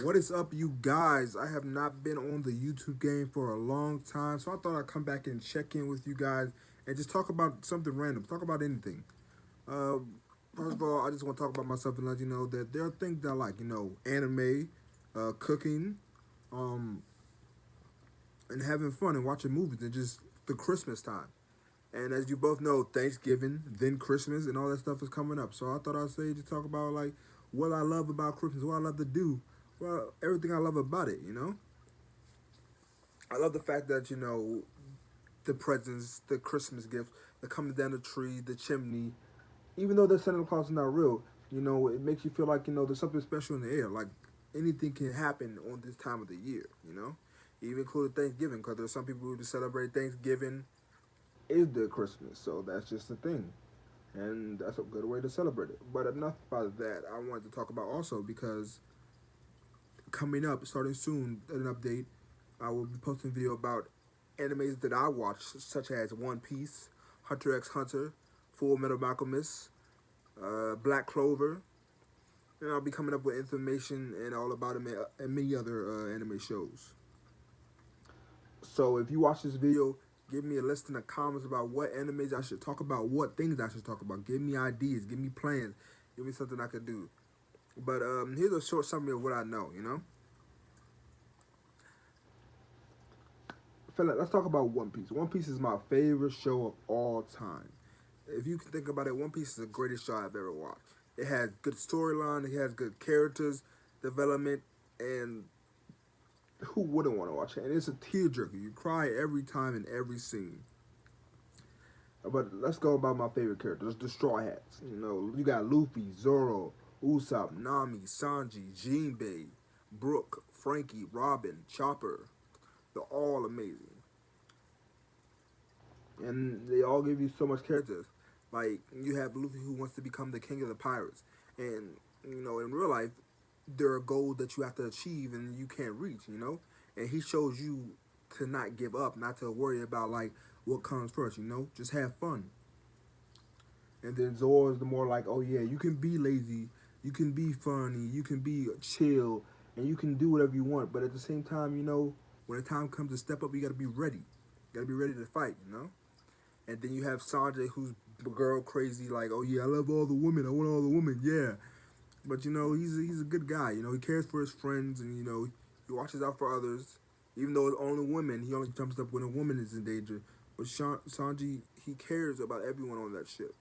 What is up, you guys? I have not been on the YouTube game for a long time, so I thought I'd come back and check in with you guys and just talk about something random. Talk about anything. Uh, First of all, I just want to talk about myself and let you know that there are things that I like. Anime, cooking, um, and having fun and watching movies and just the Christmas time. And as you both know, Thanksgiving, then Christmas, and all that stuff is coming up. So I thought I'd say just talk about like what I love about Christmas, what I love to do, well, everything I love about it. I love the fact that the presents, the Christmas gifts, the coming down the tree, the chimney. Even though the Santa Claus is not real, it makes you feel like there's something special in the air. Like anything can happen on this time of the year. Even including Thanksgiving, because there's some people who just celebrate Thanksgiving is their Christmas. So that's just the thing, and that's a good way to celebrate it. But enough about that. I wanted to talk about also because coming up, starting soon, an update. I will be posting a video about animes that I watch, such as One Piece, Hunter x Hunter, Full Metal Alchemist, Black Clover, and I'll be coming up with information and all about them and many other anime shows. So if you watch this video, give me a list in the comments about what animes I should talk about, what things I should talk about. Give me ideas, give me plans, give me something I could do. But here's a short summary of what I know. Fella, let's talk about One Piece. One Piece is my favorite show of all time. If you can think about it, One Piece is the greatest show I've ever watched. It has good storyline, it has good characters, development, and who wouldn't want to watch it? And it's a tearjerker. You cry every time in every scene. But let's go about my favorite characters, the Straw Hats. You got Luffy, Zoro, Usopp, Nami, Sanji, Jinbei, Brook, Frankie, Robin, Chopper. They're all amazing. And they all give you so much characters. Like you have Luffy who wants to become the king of the pirates, and in real life, there are goals that you have to achieve and you can't reach. And he shows you to not give up, not to worry about like what comes first. Just have fun. And then Zoro is the more like, oh yeah, you can be lazy, you can be funny, you can be chill, and you can do whatever you want. But at the same time, when the time comes to step up, you got to be ready. You got to be ready to fight. And then you have Sanjay, who's girl crazy, like, oh yeah, I love all the women, I want all the women, yeah. But he's a good guy. He cares for his friends, and he watches out for others. Even though it's only women, he only jumps up when a woman is in danger. But Sanji, he cares about everyone on that ship.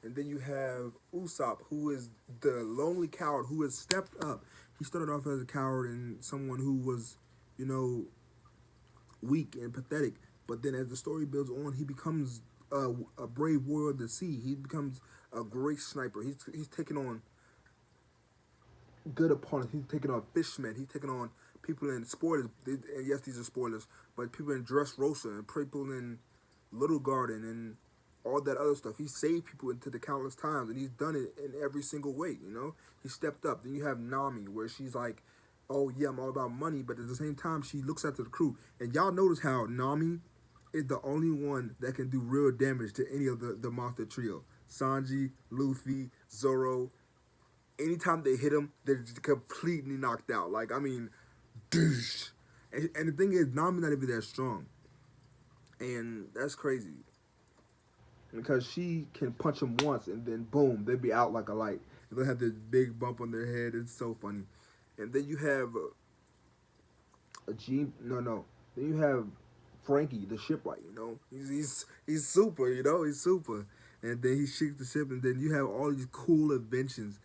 And then you have Usopp, who is the lonely coward who has stepped up. He started off as a coward and someone who was, you know, weak and pathetic. But then as the story builds on, he becomes a brave warrior of the sea. He becomes a great sniper. He's taking on good opponents. He's taking on fishmen. He's taking on people in spoilers. And yes, these are spoilers, but people in Dressrosa and people in Little Garden and all that other stuff. He saved people into the countless times, and he's done it in every single way. He stepped up. Then you have Nami, where she's like, "Oh yeah, I'm all about money," but at the same time, she looks after the crew. And y'all notice how Nami is the only one that can do real damage to any of the monster trio. Sanji, Luffy, Zoro, anytime they hit him, they're just completely knocked out. Like, I mean, douche. And the thing is, Nami's not even that strong. And that's crazy. Because she can punch him once and then boom, they'd be out like a light. And they'll have this big bump on their head. It's so funny. And then you have a G. No, no. Then you have Frankie, the shipwright. He's super. He's super. And then he shakes the ship, and then you have all these cool inventions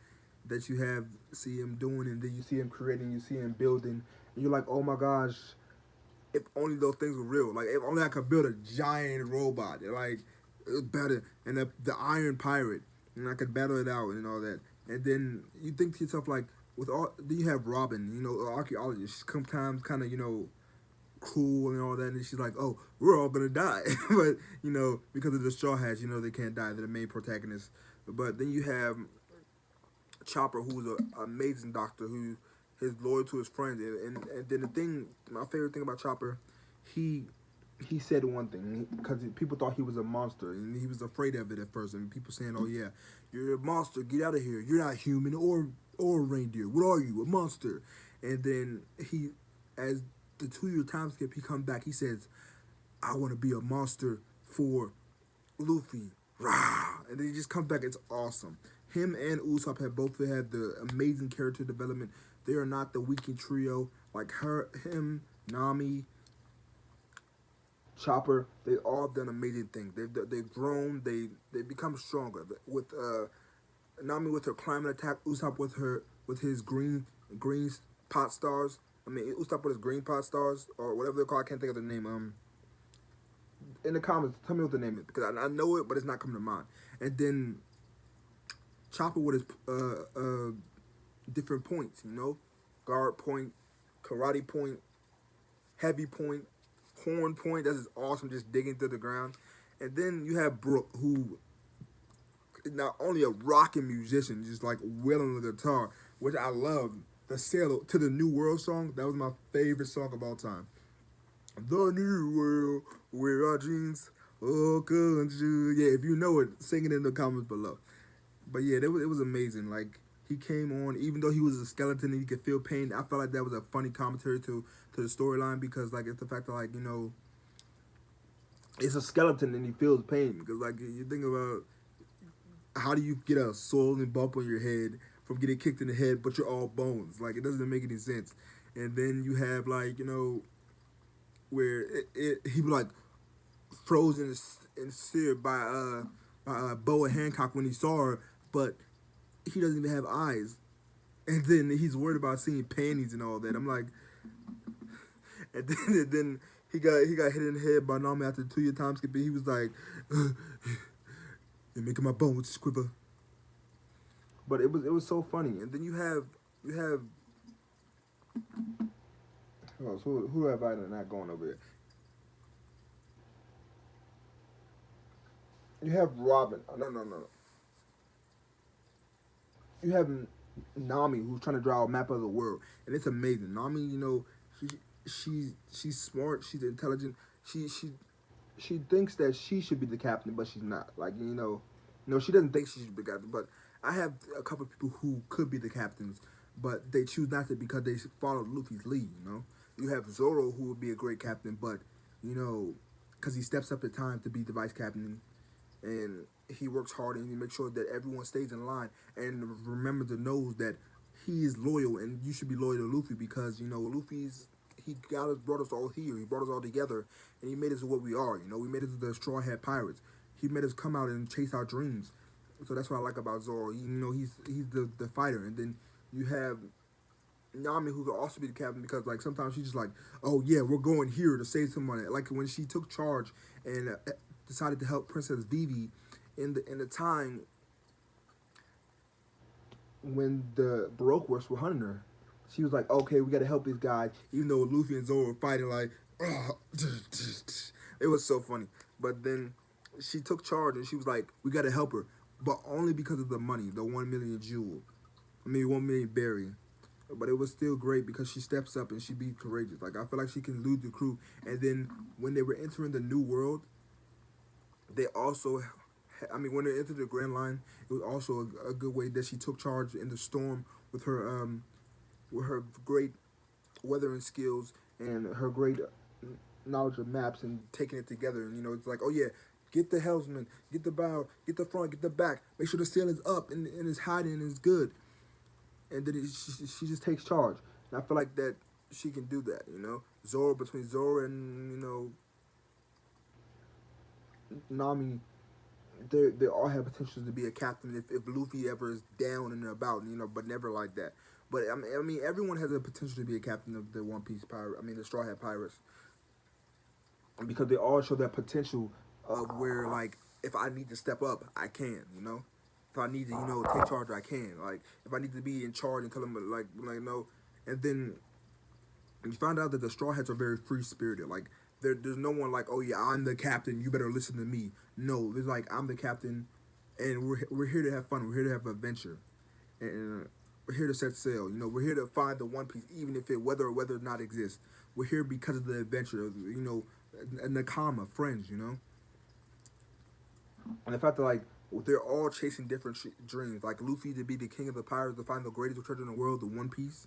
that you have see him doing, and then you see him creating, you see him building, and you're like, oh my gosh, if only those things were real. Like if only I could build a giant robot. Like it was better, and the Iron Pirate, and I could battle it out and all that. And then you think to yourself like, with all, then you have Robin, the archaeologist. Sometimes kind of cool and all that, and she's like, "Oh, we're all gonna die," but because of the Straw Hats, they can't die. They're the main protagonists. But then you have Chopper, who's an amazing doctor who is loyal to his friends, and then the thing, my favorite thing about Chopper, he he said one thing because people thought he was a monster and he was afraid of it at first, and people saying, "Oh yeah, you're a monster, get out of here. You're not human or a reindeer. What are you, a monster?" And then he, as the 2 year time skip, he comes back. He says, "I want to be a monster for Luffy." Rah! And then he just comes back. It's awesome. Him and Usopp have both had the amazing character development. They are not the weakened trio like him, Nami, Chopper. They all have done amazing things. They've grown. They become stronger. With Nami with her climate attack, Usopp with his green pot stars. I mean, Usopp with his green pot stars or whatever they're called. I can't think of the name. In the comments, tell me what the name is because I know it, but it's not coming to mind. And then Chopper with his different points, guard point, karate point, heavy point, horn point. That's just awesome, just digging through the ground. And then you have Brook, who is not only a rocking musician, just like wailing the guitar, which I love. The Sail to the New World song, that was my favorite song of all time. The New World, where our dreams all come true. Yeah, if you know it, sing it in the comments below. But yeah, it was amazing. Like, he came on, even though he was a skeleton and he could feel pain. I felt like that was a funny commentary to the storyline because, like, it's the fact that, like, it's a skeleton and he feels pain. Because, like, you think about how do you get a swollen bump on your head from getting kicked in the head, but you're all bones? Like, it doesn't make any sense. And then you have, like, where he was, like, frozen and seared by Boa Hancock when he saw her, but he doesn't even have eyes. And then he's worried about seeing panties and all that. I'm like, and then he got hit in the head by Nami after the 2 year time skip. And he was like, "You're making my bones quiver." But it was so funny. And then you have who have I not going over here? You have Robin. Oh, no. You have Nami who's trying to draw a map of the world, and it's amazing. Nami, she she's smart. She's intelligent. She thinks that she should be the captain, but she's not. Like, no, she doesn't think she should be the captain. But I have a couple of people who could be the captains, but they choose not to because they follow Luffy's lead. You have Zoro who would be a great captain, but because he steps up at times to be the vice captain, and he works hard and he makes sure that everyone stays in line and remember to know that he is loyal and you should be loyal to Luffy because he brought us all here. He brought us all together and he made us what we are. We made us the Straw Hat Pirates. He made us come out and chase our dreams. So that's what I like about Zoro. He's the fighter, and then you have Nami who could also be the captain because like sometimes she's just like, oh yeah, we're going here to save someone. Like when she took charge and decided to help Princess Vivi in the time when the Baroque Works were hunting her. She was like, okay, we got to help these guys, even though Luffy and Zoro were fighting like, it was so funny. But then she took charge and she was like, we got to help her, but only because of the money, the 1 million jewel. I mean, 1 million berry. But it was still great because she steps up and she be courageous. Like, I feel like she can lead the crew. And then when they were entering the new world, they also, when they entered the Grand Line, it was also a good way that she took charge in the storm with her great weathering skills and her great knowledge of maps and taking it together. And it's like, oh yeah, get the helmsman, get the bow, get the front, get the back. Make sure the sail is up and it's hiding and it's good. And then she just takes charge. And I feel like that she can do that. Zoro between Zoro and Nami, they all have potential to be a captain if Luffy ever is down and about, but never like that. But I mean, everyone has a potential to be a captain of the One Piece pirate. I mean, the Straw Hat Pirates, because they all show that potential of where, like, if I need to step up, I can. If I need to, take charge, I can. Like, if I need to be in charge and tell them, like no. And then you find out that the Straw Hats are very free spirited. Like, there's no one like, oh yeah, I'm the captain, you better listen to me. No, there's like, I'm the captain, and we're here to have fun. We're here to have adventure, and we're here to set sail. We're here to find the One Piece, even if it whether or not exists. We're here because of the adventure. Nakama, friends. And the fact that like they're all chasing different dreams. Like Luffy to be the king of the pirates, to find the greatest treasure in the world, the One Piece.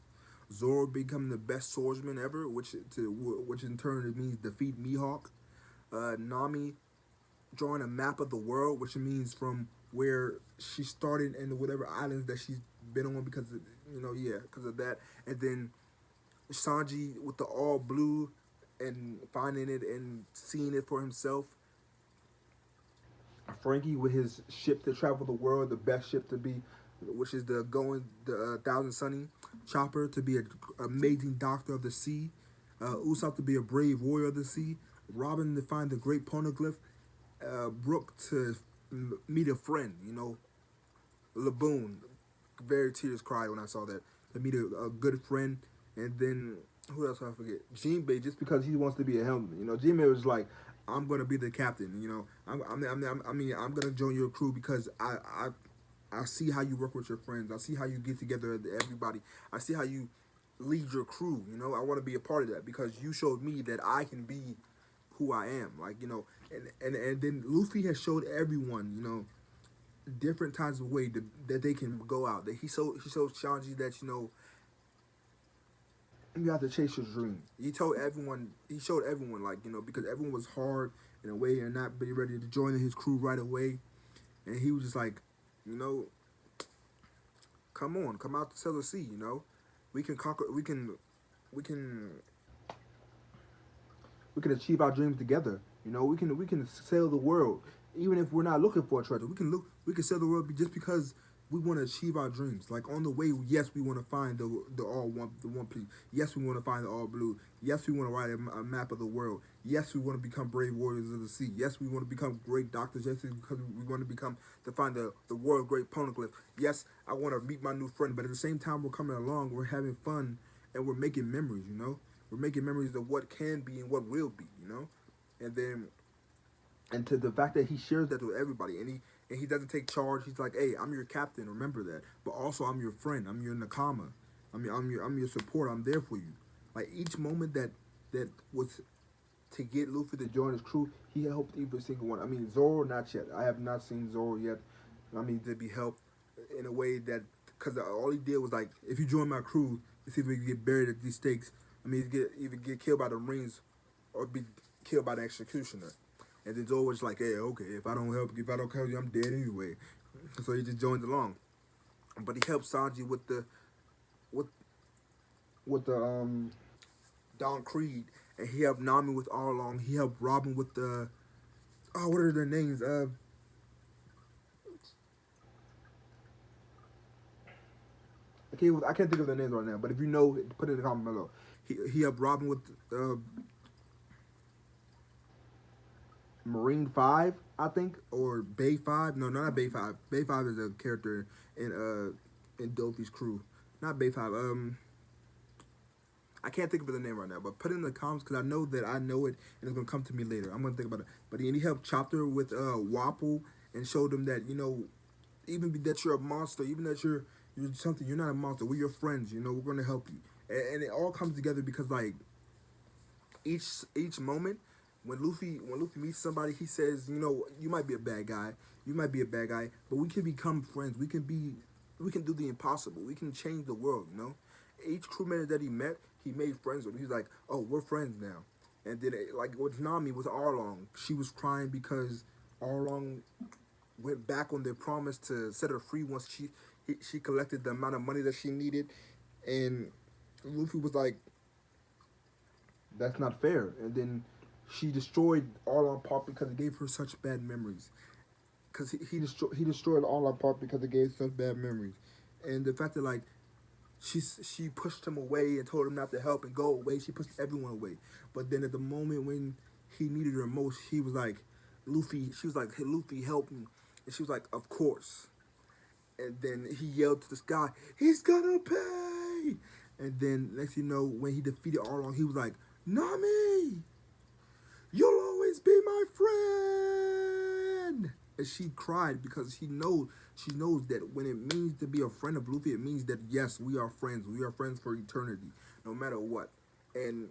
Zoro becoming the best swordsman ever, which in turn means defeat Mihawk. Nami drawing a map of the world, which means from where she started and whatever islands that she's been on because of, yeah, because of that. And then Sanji with the all blue and finding it and seeing it for himself. Frankie with his ship to travel the world, the best ship to be, which is the Thousand Sunny. Chopper to be an amazing doctor of the sea. Usopp to be a brave warrior of the sea. Robin to find the great poneglyph. Brooke to meet a friend. Laboon, very tears cried when I saw that. To meet a good friend, and then who else I forget? Jinbei, just because he wants to be a helmet. Jinbei was like, I'm gonna be the captain. I'm gonna join your crew because I see how you work with your friends. I see how you get together everybody. I see how you lead your crew. I want to be a part of that because you showed me that I can be who I am. And then Luffy has showed everyone, different kinds of way that they can go out. That he showed Shanji that you have to chase your dream. He showed everyone because everyone was hard in a way and not be ready to join his crew right away, and he was just like, you know, come on, come out to Sailor Sea. We can conquer. We can achieve our dreams together. We can sail the world, even if we're not looking for a treasure. We can sail the world just because we want to achieve our dreams. Like on the way, yes, we want to find the one piece. Yes, we want to find the all blue. Yes, we want to write a map of the world. Yes, we want to become brave warriors of the sea. Yes, we want to become great doctors. Yes, because we want to find the world great poneglyph. Yes, I want to meet my new friend. But at the same time, we're coming along. We're having fun, and we're making memories. We're making memories of what can be and what will be. And then and to the fact that he shares that with everybody, and he doesn't take charge. He's like, "Hey, I'm your captain. Remember that. But also, I'm your friend. I'm your nakama. I'm your support. I'm there for you." Like each moment that was to get Luffy to join his crew, he helped every single one. I mean, Zoro not yet. I have not seen Zoro yet. I mean, to be helped in a way that because all he did was like, if you join my crew, it's either you get buried at these stakes. I mean, either get killed by the Marines or be killed by the executioner. And then Zoro was like, "Hey, okay, if I don't help you, I'm dead anyway." So he just joined along. But he helped Sanji with with the Don Creed, and he helped Nami with all along. He helped Robin with the what are their names? I can't think of their names right now. But if you know, put it in the comment below. He helped Robin with uh, Marine Five, I think, or Bay Five. No, not Bay Five. Bay Five is a character in Dofi's crew. Not Bay Five. I can't think of the name right now, but put it in the comments because I know that I know it and it's gonna come to me later. I'm gonna think about it. But he helped Chopper with Wapple and showed him that even that you're a monster, even that you're something, you're not a monster. We're your friends. We're gonna help you, and it all comes together because like each moment when Luffy meets somebody, he says, you might be a bad guy, but we can become friends. We can do the impossible. We can change the world. Each crewman that he made friends with. He's like, oh, we're friends now. And then like with Nami with Arlong, she was crying because Arlong went back on their promise to set her free once she collected the amount of money that she needed, and Luffy was like, that's not fair. And then she destroyed Arlong Park because it gave her such bad memories. Because he destroyed Arlong Park because it gave such bad memories, and the fact that like she pushed him away and told him not to help and go away. She pushed everyone away. But then at the moment when he needed her most, he was like, Luffy. She was like, "Hey, Luffy, help me!" And she was like, "Of course." And then he yelled to the sky, "He's gonna pay!" And then next you know, when he defeated Arlong, he was like, "Nami, you'll always be my friend." And she cried because she knows that when it means to be a friend of Luffy, it means that yes, we are friends. We are friends for eternity, no matter what. And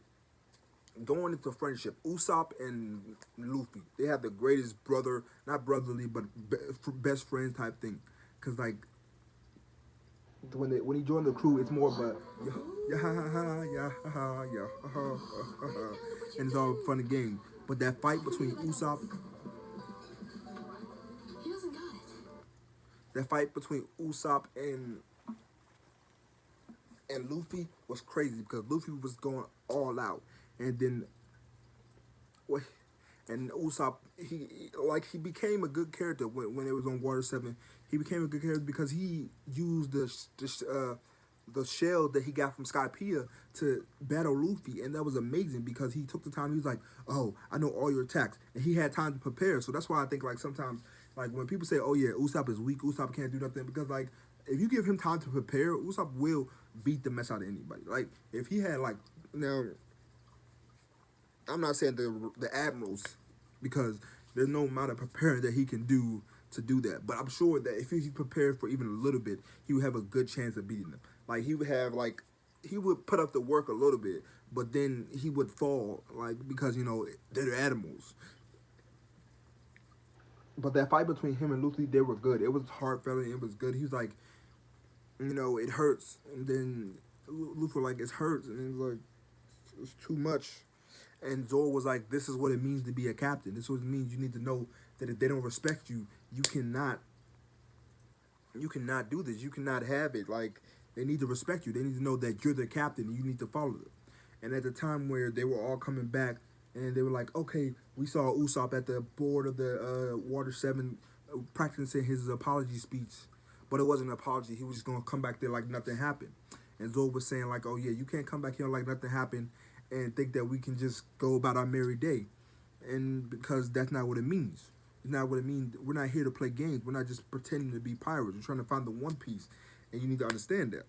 going into friendship, Usopp and Luffy, they have the greatest not brotherly, but best friends type thing. Cause like when he joined the crew, it's more of a yeah yeah ha ha ha yeah ha ha yeah ha ha ha ha, and it's all fun and game. But that fight between Usopp, that fight between Usopp and Luffy was crazy because Luffy was going all out, and then what? And Usopp, he became a good character when it was on Water Seven. He became a good character because he used the shell that he got from Skypiea to battle Luffy, and that was amazing because he took the time. He was like, "Oh, I know all your attacks," and he had time to prepare. So that's why I think like sometimes like when people say, "Oh yeah, Usopp is weak. Usopp can't do nothing," because like if you give him time to prepare, Usopp will beat the mess out of anybody. Like if he had like now I'm not saying the admirals because there's no amount of preparing that he can do to do that. But I'm sure that if he prepared for even a little bit, he would have a good chance of beating them. Like he would have like he would put up the work a little bit, but then he would fall like because they're animals. But that fight between him and Luffy, they were good. It was heartfelt. It was good. He was like, it hurts, and then Luffy like it hurts, and it was like it's too much. And Zoro was like, "This is what it means to be a captain. This is what it means. You need to know that if they don't respect you, you cannot do this. You cannot have it. Like they need to respect you. They need to know that you're the captain and you need to follow them." And at the time where they were all coming back, and they were like, "Okay, we saw Usopp at the board of the Water Seven practicing his apology speech, but it wasn't an apology. He was just gonna come back there like nothing happened." And Zoro was saying like, "Oh yeah, you can't come back here like nothing happened and think that we can just go about our merry day," and because that's not what it means. It's not what it means. We're not here to play games. We're not just pretending to be pirates. We're trying to find the One Piece, and you need to understand that.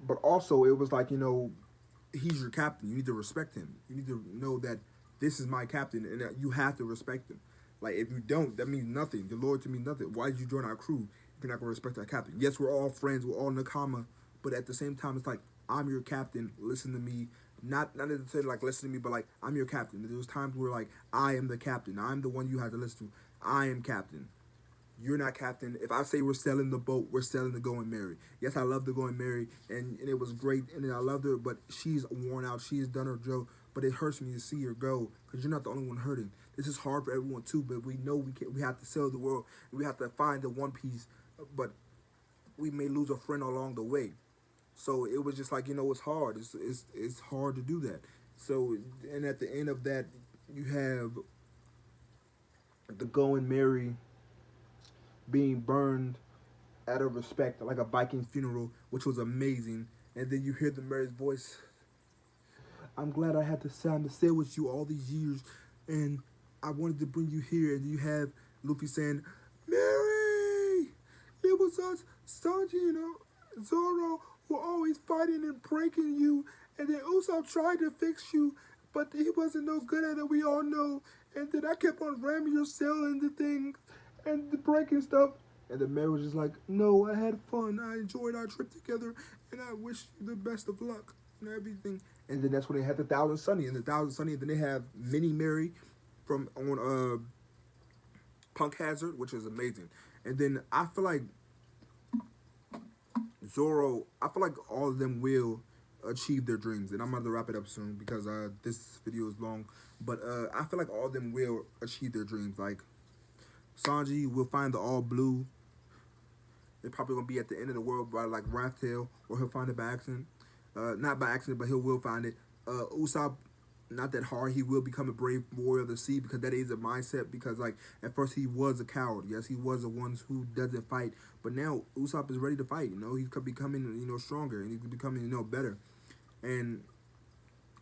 But also, it was like he's your captain. You need to respect him. You need to know that this is my captain, and that you have to respect him. Like if you don't, that means nothing. The loyalty means nothing. Why did you join our crew if you're not gonna respect our captain? Yes, we're all friends. We're all nakama, but at the same time, it's like I'm your captain. Listen to me. Not necessarily like listen to me, but like I'm your captain. There was times where like I am the captain. I'm the one you have to listen to. I am captain. You're not captain. If I say we're selling the boat, we're selling the Going Merry. Yes, I love the Going Merry, and it was great, and I loved her, but she's worn out. She has done her job, but it hurts me to see her go because you're not the only one hurting. This is hard for everyone too, but we know we can. We have to sell the world. We have to find the One Piece, but we may lose a friend along the way. So it was just like it's hard. It's hard to do that. So and at the end of that, you have the Going Merry being burned out of respect, like a Viking funeral, which was amazing. And then you hear the Mary's voice. I'm glad I had the time to stay with you all these years, and I wanted to bring you here. And you have Luffy saying, "Mary, it was us, Sanji, Zoro, were always fighting and breaking you, and then Usopp tried to fix you, but he wasn't no good at it. We all know. And then I kept on ramming your cell into things and the breaking stuff." And the mayor was just like, "No, I had fun. I enjoyed our trip together, and I wish you the best of luck and everything." And then that's when they had the Thousand Sunny and the Thousand Sunny. And then they have Mini Mary from on Punk Hazard, which is amazing. And then I feel like Zoro, I feel like all of them will achieve their dreams. And I'm going to wrap it up soon because this video is long. But I feel like all of them will achieve their dreams. Like Sanji will find the all blue. They're probably gonna be at the end of the world by like Raftail, or he'll find it by accident. Not by accident, but he will find it. Usopp, not that hard. He will become a brave warrior of the sea because that is a mindset. Because like at first he was a coward. Yes, he was the ones who doesn't fight. But now Usopp is ready to fight. He's becoming stronger and he's becoming better. And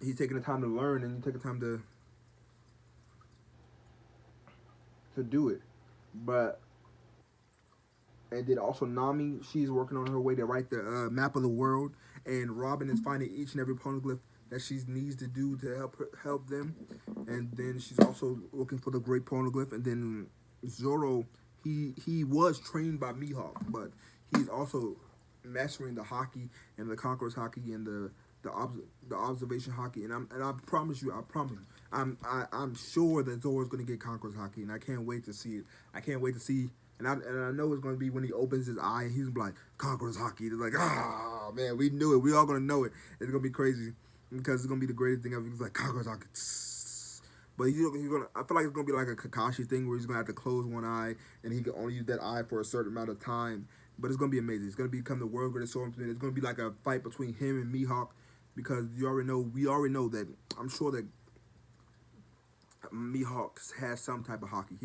he's taking the time to learn and he's taking time to do it. But and then also Nami, she's working on her way to write the map of the world, and Robin is finding each and every poneglyph that she needs to do to help them, and then she's also looking for the great poneglyph, and then Zoro, he was trained by Mihawk, but he's also mastering the Haki and the Conqueror's Haki and the observation Haki, and I promise you, I'm sure that Zoro's gonna get Conqueror's Haki, and I can't wait to see it. I can't wait to see And I know it's gonna be when he opens his eye and he's gonna be like Conquerors Hockey. They're like, ah man, we knew it. We all gonna know it. It's gonna be crazy because it's gonna be the greatest thing ever. He's like Conquerors Hockey. But he's gonna. I feel like it's gonna be like a Kakashi thing where he's gonna have to close one eye and he can only use that eye for a certain amount of time. But it's gonna be amazing. It's gonna become the world greatest swordsman. It's gonna be like a fight between him and Mihawk because we already know that. I'm sure that Mihawk has some type of hockey.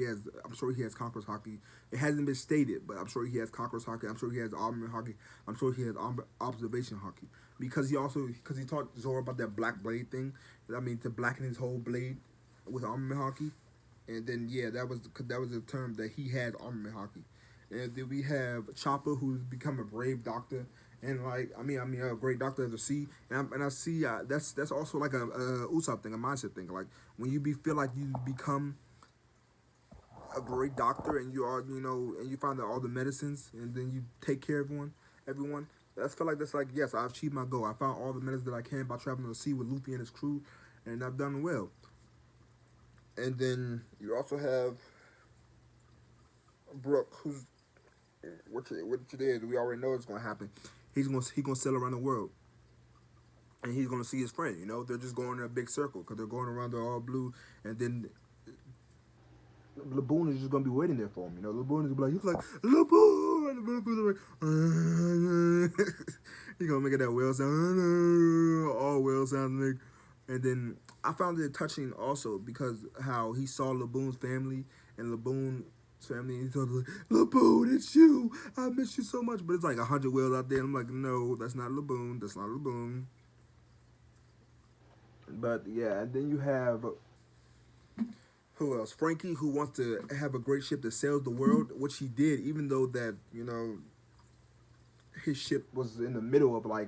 I'm sure he has Conqueror's hockey. It hasn't been stated, but I'm sure he has Conqueror's hockey. I'm sure he has armament hockey. I'm sure he has observation hockey because he taught Zoro about that black blade thing. I mean, to blacken his whole blade with armament hockey, and then yeah, that was a term that he had armament hockey. And then we have Chopper, who's become a brave doctor, and like a great doctor of the sea. And I see that's also like a Usopp thing, a mindset thing. Like when feel like you become a great doctor, and you are and you find out all the medicines, and then you take care of everyone. I feel like that's like yes, I've achieved my goal. I found all the medicines that I can by traveling the sea with Luffy and his crew, and I've done well. And then you also have Brook, which it is. We already know it's gonna happen. He's gonna sail around the world, and he's gonna see his friend. They're just going in a big circle because they're going around the all blue, and then Laboon is just gonna be waiting there for him. Laboon is gonna be like, he's like Laboon, and Laboon's like, he's gonna make that whale sound, all whale sounds, and then I found it touching also because how he saw Laboon's family and Laboon's family, and he's like, Laboon, it's you. I miss you so much. But it's like 100 whales out there. I'm like, no, that's not Laboon. That's not Laboon. But yeah, and then you have who else? Frankie, who wants to have a great ship that sails the world, which he did, even though that his ship was in the middle of I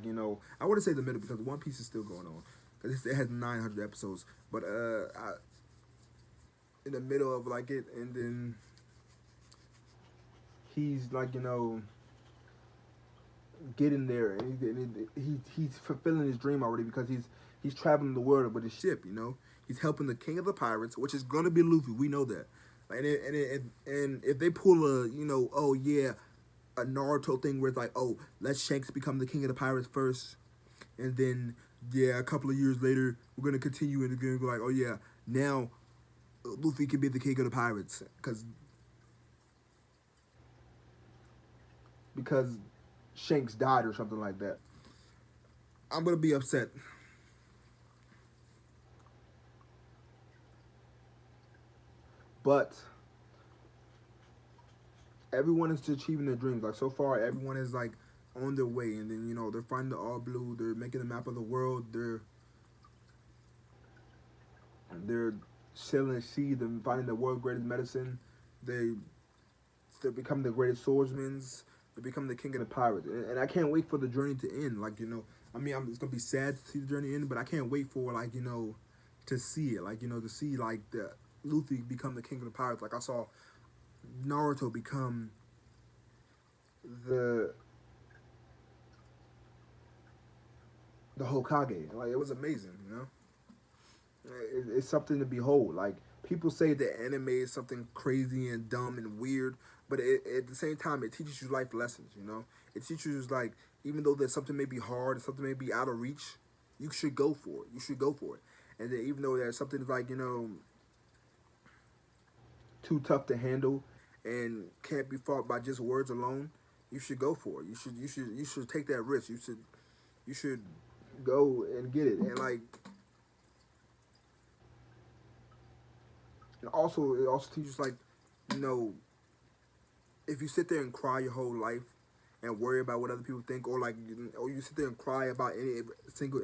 wouldn't say the middle because One Piece is still going on because it has 900 episodes, but in the middle of it, and then he's getting there, and he's fulfilling his dream already because he's traveling the world with his ship. He's helping the king of the pirates, which is gonna be Luffy. We know that. And if they pull oh yeah, a Naruto thing where it's like, oh, let Shanks become the king of the pirates first, and then yeah, a couple of years later we're gonna continue and we're gonna go like, oh yeah, now Luffy can be the king of the pirates because Shanks died or something like that. I'm gonna be upset. But everyone is achieving their dreams. Like so far, everyone is on their way, and then they're finding the all blue. They're making a map of the world. They're sailing the sea. They're finding the world's greatest medicine. They they become the greatest swordsmen. They become the king of the pirates, and I can't wait for the journey to end. It's gonna be sad to see the journey end, but I can't wait for to see it. To see the Luffy become the king of the pirates. Like I saw Naruto become the the Hokage. It was amazing. It's something to behold. People say that anime is something crazy and dumb and weird, but at the same time, it teaches you life lessons. It teaches you even though there's something may be hard and something may be out of reach, you should go for it. You should go for it. And then even though there's something too tough to handle and can't be fought by just words alone, you should go for it. You should take that risk. You should go and get it. And also it also teaches you know if you sit there and cry your whole life and worry about what other people think, or you sit there and cry about every single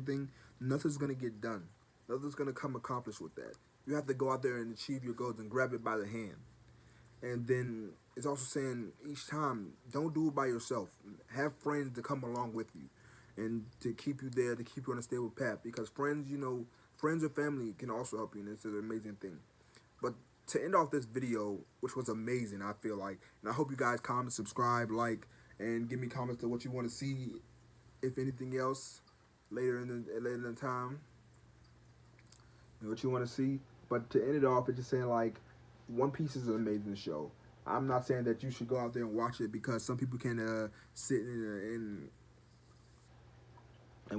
thing, nothing's gonna get done. Nothing's gonna come accomplished with that. You have to go out there and achieve your goals and grab it by the hand. And then it's also saying each time, don't do it by yourself. Have friends to come along with you and to keep you there, to keep you on a stable path. Because friends or family can also help you, and it's an amazing thing. But to end off this video, which was amazing, I feel like, and I hope you guys comment, subscribe, and give me comments to what you want to see, if anything else, later in the time, what you want to see. But to end it off, it's just saying One Piece is an amazing show. I'm not saying that you should go out there and watch it, because some people can sit and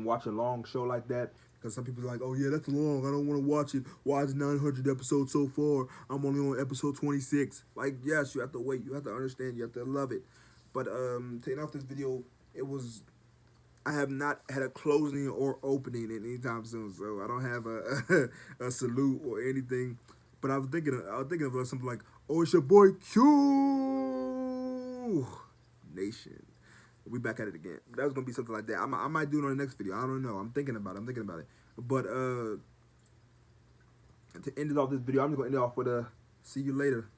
watch a long show like that. Because some people are like, oh yeah, that's long. I don't want to watch it. Why is 900 episodes so far? I'm only on episode 26. Like, yes, you have to wait. You have to understand. You have to love it. But taking off this video, it was. I have not had a closing or opening anytime soon, so I don't have a salute or anything. But I was thinking of something like, "Oh, it's your boy Q Nation." We back at it again. That was gonna be something like that. I might do it on the next video. I don't know. I'm thinking about it. But to end it off this video, I'm just gonna end it off with a see you later.